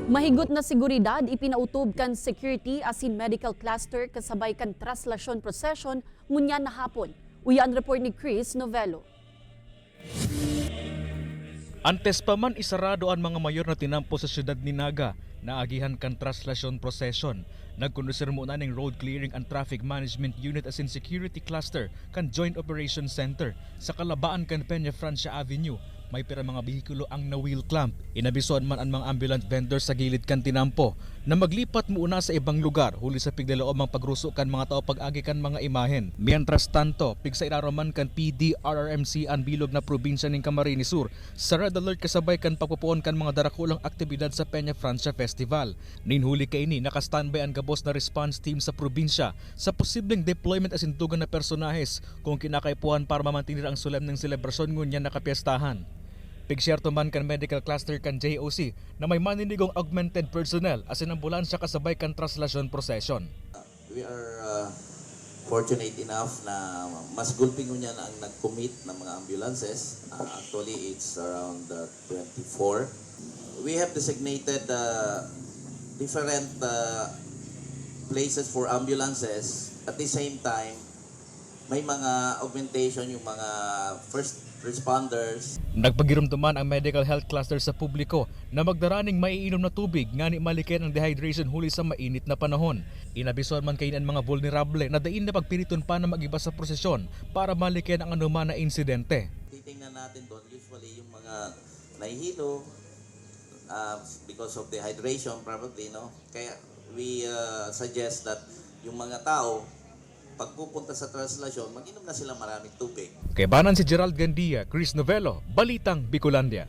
Mahigot na seguridad ipinautob kan security asin medical cluster kasabay kan traslasyon procession ngunyan na hapon. Uyan report ni Chris Novello. Antes pa man isarado ang mga mayor na tinampo sa siyudad ni Naga, naagihan kan traslasyon procession. Nagkondusir muna ng Road Clearing and Traffic Management Unit as in Security Cluster kan Joint Operations Center sa kalabaan kan Peña Francia Avenue. May pira mga bihikulo ang na-wheel clamp. Inabisoan man ang mga ambulance vendors sa gilid kan tinampo na maglipat muna sa ibang lugar huli sa pigdalao mang pagruso kan mga tao pag-agi kan mga imahen. Mientras tanto, pigsa iraraman kan PD RRMC ang bilog na probinsya ng Camarines Sur sa red alert kasabay kan pagpupuon kan mga darakulang aktibidad sa Peña Francia Festival. Ninhuli kaini naka-standby ang gabos na response team sa probinsya sa posibleng deployment as indugan na personahes kung kinakaipuan para mamantinir ang solemneng selebrasyon ngunyan nakapiestahan. Pigsyerto man kan medical cluster kan JOC na may maninigong augmented personnel as in ambulansya kasabay kan traslasyon procession. We are fortunate enough na mas gulping niya na ang nag-commit ng mga ambulances. Actually, it's around 24. We have designated different places for ambulances. At the same time, may mga augmentation yung mga first responders. Nagpagirumduman ang medical health cluster sa publiko na magdaraning maiinom na tubig nga ni malikin ang dehydration huli sa mainit na panahon. Inabisuan man kayo ng mga vulnerable na dain na pagpiriton pa na mag-iba sa prosesyon para malikin ang anuman na insidente. Titingnan natin doon usually yung mga nahihilo because of dehydration probably, no? Kaya we suggest that yung mga tao pagpupunta sa translasyon, mag-inom na sila maraming tubig. Kay banan si Gerald Gandia, Chris Novello, Balitang Bicolandia.